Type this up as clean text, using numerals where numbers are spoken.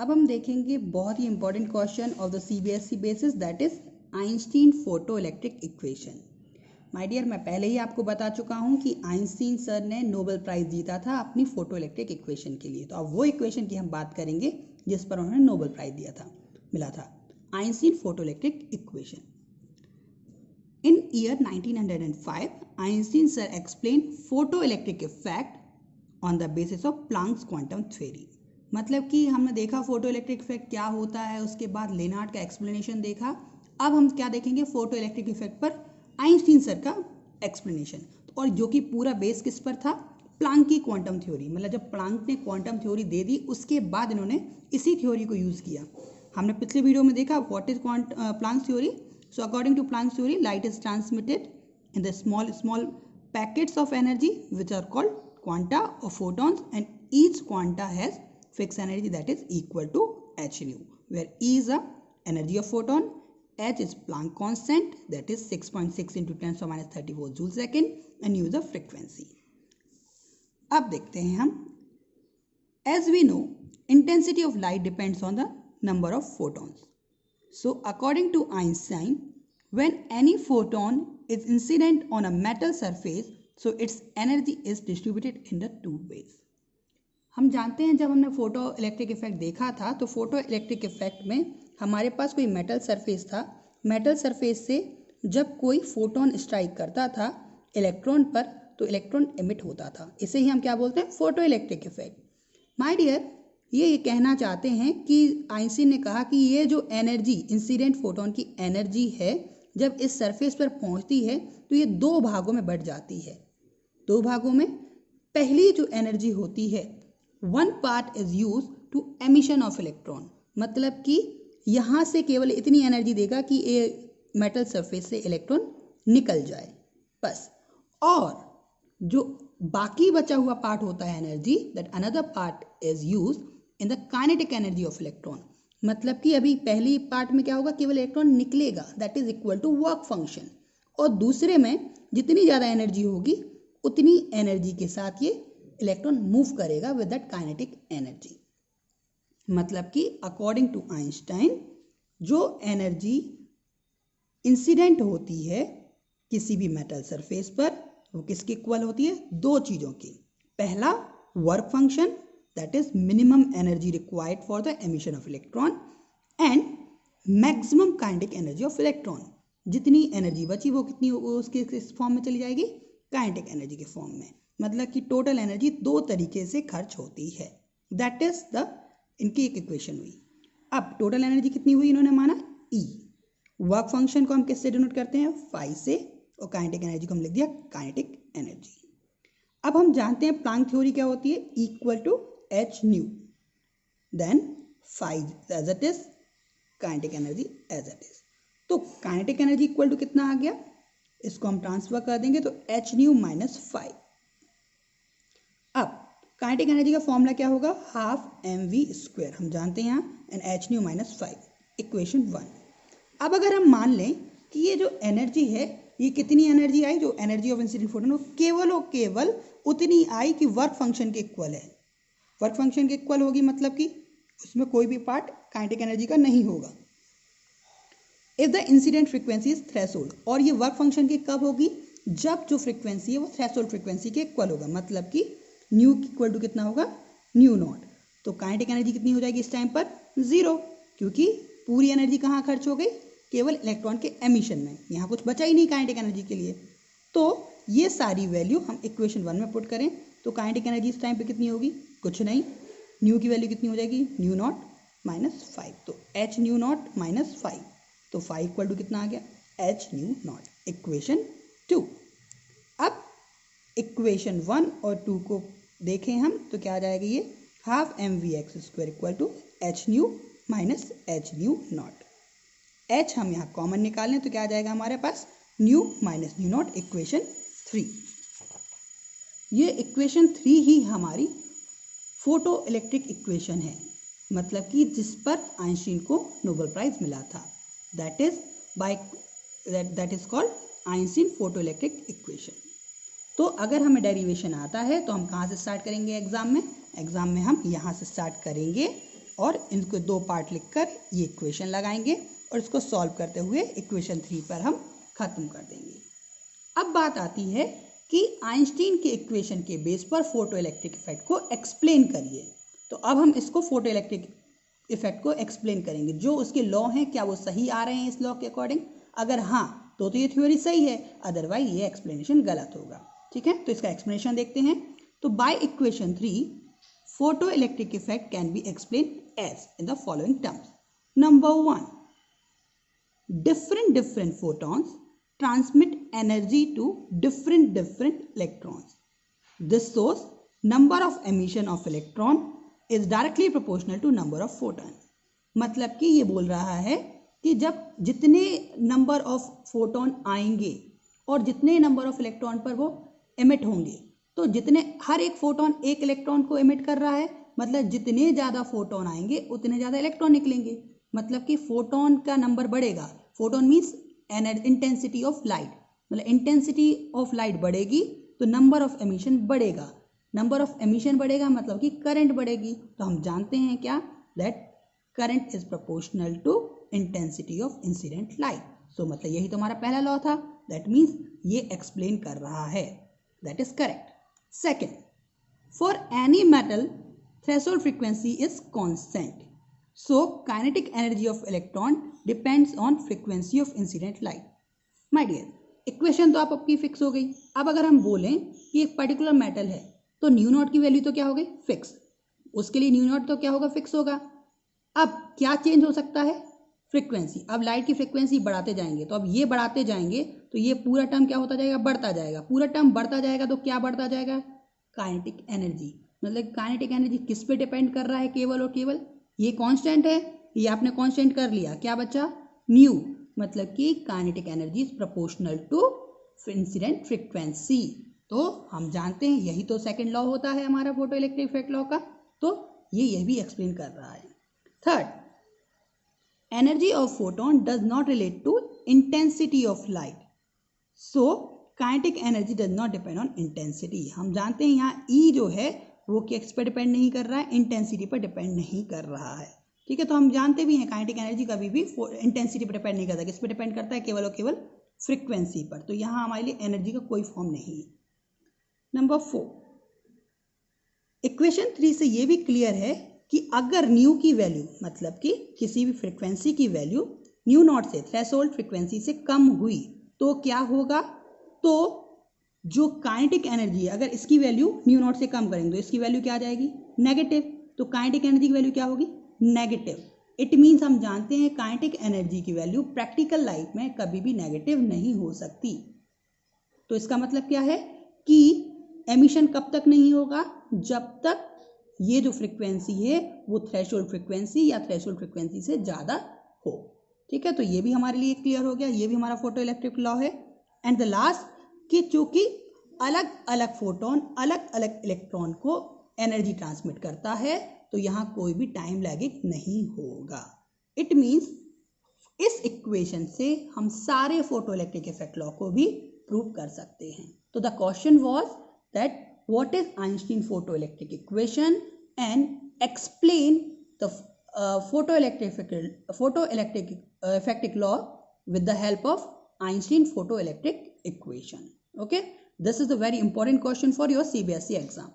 अब हम देखेंगे बहुत ही important question of the CBSE basis, that is Einstein photoelectric equation. My dear, मैं पहले ही आपको बता चुका हूं कि आइंस्टीन सर ने नोबेल प्राइज जीता था अपनी फोटो इलेक्ट्रिक इक्वेशन के लिए। तो अब वो इक्वेशन की हम बात करेंगे जिस पर उन्होंने नोबेल प्राइज मिला था, Einstein photoelectric equation. In year 1905, Einstein sir explained photoelectric effect on the basis of Planck's quantum theory। मतलब कि हमने देखा फोटो इलेक्ट्रिक इफेक्ट क्या होता है, उसके बाद लेनार्ड का एक्सप्लेनेशन देखा। अब हम क्या देखेंगे, फोटो इलेक्ट्रिक इफेक्ट पर आइंस्टीन सर का एक्सप्लेनेशन, और जो कि पूरा बेस किस पर था, प्लांक की क्वांटम थ्योरी। मतलब जब प्लांक ने क्वांटम थ्योरी दे दी उसके बाद इन्होंने इसी थ्योरी को यूज़ किया। हमने पिछले वीडियो में देखा what is Planck theory. So according to Planck's theory, light is transmitted in the small packets of energy which are called quanta or photons, and each quanta has fixed energy that is equal to h nu, where E is the energy of photon, h is Planck constant that is 6.6 into 10 to minus 34 joule second, and u is the frequency। अब देखते हैं हम, as we know intensity of light depends on the number of photons। So according to Einstein, when any photon is incident on a metal surface, so its energy is distributed in the two ways। हम जानते हैं जब हमने photo electric effect देखा था तो photo electric effect में हमारे पास कोई मेटल सरफेस था। मेटल सरफेस से जब कोई फोटोन स्ट्राइक करता था इलेक्ट्रॉन पर तो इलेक्ट्रॉन एमिट होता था। इसे ही हम क्या बोलते हैं, photo electric effect. My dear, ये कहना चाहते हैं कि आइंस्टीन ने कहा कि ये जो एनर्जी, इंसिडेंट फोटोन की एनर्जी है, जब इस सरफेस पर पहुंचती है तो ये दो भागों में बढ़ जाती है। दो भागों में पहली जो एनर्जी होती है, one part is use to emission of electron. मतलब कि यहाँ से केवल इतनी एनर्जी देगा कि ये मेटल सरफेस से इलेक्ट्रॉन निकल जाए, बस। और जो बाकी बचा हुआ पार्ट होता है energy, that another part is use in the kinetic energy of electron. मतलब कि अभी पहली पार्ट में क्या होगा, केवल इलेक्ट्रॉन निकलेगा, that is equal to work function. और दूसरे में जितनी ज़्यादा एनर्जी होगी उतनी एनर्जी के साथ ये इलेक्ट्रॉन मूव करेगा विद दैट काइनेटिक एनर्जी। मतलब कि अकॉर्डिंग टू आइंस्टाइन जो एनर्जी इंसिडेंट होती है किसी भी मेटल सरफेस पर वो किसकी इक्वल होती है, दो चीज़ों की। पहला work function, that is minimum energy required for the emission of electron, and maximum kinetic energy of electron। जितनी एनर्जी बची वो कितनी उसके किस फॉर्म में चली जाएगी, काइनेटिक एनर्जी के फॉर्म में। मतलब कि टोटल एनर्जी दो तरीके से खर्च होती है, दैट इज द इनकी एक इक्वेशन हुई। अब टोटल एनर्जी कितनी हुई इन्होंने माना, E। वर्क फंक्शन को हम किससे डिनोट करते हैं, फाई से, और काइनेटिक एनर्जी को हम लिख दिया काइनेटिक एनर्जी। अब हम जानते हैं प्लांक थ्योरी क्या होती है, equal to h nu, then phi as it is, kinetic energy as it is। तो काइनेटिक एनर्जी इक्वल टू कितना आ गया, इसको हम ट्रांसफर कर देंगे तो h nu माइनस phi। अब काइनेटिक एनर्जी का फॉर्मूला क्या होगा, हाफ mv स्क्वायर, हम जानते हैं यहाँ, and h nu minus phi, equation 1। अब अगर हम मान लें कि ये जो एनर्जी है, ये कितनी एनर्जी आई, जो एनर्जी ऑफ इंसिडेंट फोटोन, वो केवल और केवल उतनी आई कि वर्क फंक्शन के इक्वल है। वर्क फंक्शन के इक्वल होगी मतलब कि उसमें कोई भी पार्ट काइनेटिक एनर्जी का नहीं होगा। If the incident frequency is threshold, और ये वर्क फंक्शन की कब होगी, जब जो फ्रीक्वेंसी है वो थ्रेशोल्ड फ्रीक्वेंसी के इक्वल होगा। मतलब कि न्यू इक्वल टू कितना होगा, न्यू नॉट। तो काइनेटिक एनर्जी कितनी हो जाएगी इस टाइम पर, 0, क्योंकि पूरी एनर्जी कहाँ खर्च हो गई, केवल इलेक्ट्रॉन के एमिशन में। यहाँ कुछ बचा ही नहीं काइनेटिक एनर्जी के लिए। तो ये सारी वैल्यू हम इक्वेशन 1 में पुट करें तो काइनेटिक एनर्जी इस टाइम पे कितनी होगी, कुछ नहीं, न्यू की वैल्यू कितनी हो जाएगी, न्यू नॉट माइनस 5। तो h न्यू नॉट माइनस 5, तो 5 इक्वल टू कितना आ गया, h न्यू नॉट, इक्वेशन 2। अब इक्वेशन 1 और 2 को देखें हम तो क्या आ जाएगा, ये half mvx square equal to h nu minus h nu nought. h हम यहाँ कॉमन निकालें तो क्या आ जाएगा हमारे पास, nu minus nu nought, equation 3। ये इक्वेशन 3 ही हमारी फोटो इलेक्ट्रिक इक्वेशन है, मतलब कि जिस पर आइंस्टीन को नोबेल प्राइज मिला था, that is called Einstein photoelectric equation. तो अगर हमें डेरिवेशन आता है तो हम कहाँ से स्टार्ट करेंगे एग्जाम में हम यहाँ से स्टार्ट करेंगे और इनको 2 पार्ट लिखकर ये इक्वेशन लगाएंगे और इसको सॉल्व करते हुए इक्वेशन 3 पर हम खत्म कर देंगे। अब बात आती है कि आइंस्टीन के इक्वेशन के बेस पर फोटो इलेक्ट्रिक इफेक्ट को एक्सप्लेन करिए। तो अब हम इसको फोटो इलेक्ट्रिक इफेक्ट को एक्सप्लेन करेंगे। जो उसके लॉ हैं क्या वो सही आ रहे हैं इस लॉ के अकॉर्डिंग? अगर हाँ तो ये थ्योरी सही है, अदरवाइज ये एक्सप्लेनेशन गलत होगा। ठीक है, तो इसका एक्सप्लेनेशन देखते हैं। तो by equation 3 photo electric effect can be explain as in the following terms. Number 1, different photons transmit energy to different electrons. This shows number of emission of electron is directly proportional to number of photon. मतलब कि ये बोल रहा है कि जब जितने number of photon आएंगे और जितने नंबर ऑफ इलेक्ट्रॉन पर वो एमिट होंगे, तो जितने हर एक फोटोन एक इलेक्ट्रॉन को एमिट कर रहा है, मतलब जितने ज़्यादा फोटोन आएंगे उतने ज़्यादा इलेक्ट्रॉन निकलेंगे। मतलब कि फोटोन का नंबर बढ़ेगा। Photon means intensity of light, मतलब इंटेंसिटी ऑफ लाइट बढ़ेगी तो नंबर ऑफ एमिशन बढ़ेगा। नंबर ऑफ एमिशन बढ़ेगा मतलब कि करंट बढ़ेगी। तो हम जानते हैं क्या, that current is proportional to intensity of incident light. So मतलब यही तो हमारा पहला लॉ था। दैट मीन्स ये एक्सप्लेन कर रहा है, that is correct. Second, for any metal threshold frequency is constant, so kinetic energy of electron depends on frequency of incident light. My dear, equation तो आपकी फिक्स हो गई। अब अगर हम बोलें कि एक पर्टिकुलर मेटल है तो न्यू नॉट की वैल्यू तो क्या हो गई, फिक्स। उसके लिए न्यू नॉट तो क्या होगा, फिक्स होगा। अब क्या चेंज हो सकता है, फ्रीक्वेंसी। अब लाइट की फ्रीक्वेंसी बढ़ाते जाएंगे, तो अब ये बढ़ाते जाएंगे तो ये पूरा टर्म क्या होता जाएगा, बढ़ता जाएगा। पूरा टर्म बढ़ता जाएगा तो क्या बढ़ता जाएगा, काइनेटिक एनर्जी। मतलब काइनेटिक एनर्जी किस पे डिपेंड कर रहा है, केवल और केवल ये कांस्टेंट है, ये आपने कांस्टेंट कर लिया, क्या बचा, न्यू। मतलब कि kinetic energy is proportional to incident frequency. तो हम जानते हैं यही तो सेकंड लॉ होता है हमारा फोटो इलेक्ट्रिक इफेक्ट लॉ का। तो ये भी एक्सप्लेन कर रहा है। Third, energy of photon does not relate to intensity of light, so kinetic energy does not depend on intensity. हम जानते हैं यहाँ ई जो है वो किस पर डिपेंड नहीं कर रहा है, इंटेंसिटी पर डिपेंड नहीं कर रहा है। ठीक है, तो हम जानते भी हैं काइनेटिक एनर्जी कभी भी इंटेंसिटी पर डिपेंड नहीं करता। किस पर डिपेंड करता है, केवल और केवल फ्रीक्वेंसी पर। तो यहाँ हमारे लिए एनर्जी का कोई फॉर्म नहीं है। नंबर 4, इक्वेशन 3 से ये भी क्लियर है कि अगर न्यू की वैल्यू, मतलब कि किसी भी फ्रीक्वेंसी की वैल्यू न्यू नॉट से, थ्रेशोल्ड फ्रीक्वेंसी से कम हुई तो क्या होगा, तो जो काइनेटिक एनर्जी है अगर इसकी वैल्यू न्यू नॉट से कम करेंगे तो इसकी वैल्यू क्या आ जाएगी, नेगेटिव। तो काइनेटिक एनर्जी की वैल्यू क्या होगी, नेगेटिव। इट मीन्स हम जानते हैं काइनेटिक एनर्जी की वैल्यू प्रैक्टिकल लाइफ में कभी भी नेगेटिव नहीं हो सकती। तो इसका मतलब क्या है कि एमिशन कब तक नहीं होगा, जब तक ये जो फ्रीक्वेंसी है वो थ्रेशोल्ड फ्रीक्वेंसी या थ्रेशोल्ड फ्रीक्वेंसी से ज़्यादा हो। ठीक है, तो ये भी हमारे लिए क्लियर हो गया। ये भी हमारा फोटो इलेक्ट्रिक लॉ है। एंड द लास्ट, कि चूंकि अलग अलग फोटोन अलग अलग इलेक्ट्रॉन को एनर्जी ट्रांसमिट करता है तो यहाँ कोई भी टाइम लैगिंग नहीं होगा। इट मीन्स इस इक्वेशन से हम सारे फोटो इलेक्ट्रिक इफेक्ट लॉ को भी प्रूव कर सकते हैं। तो the question was that what is Einstein photoelectric equation and explain the photo electric effect law with the help of Einstein photoelectric equation. Okay, this is a very important question for your CBSE exam.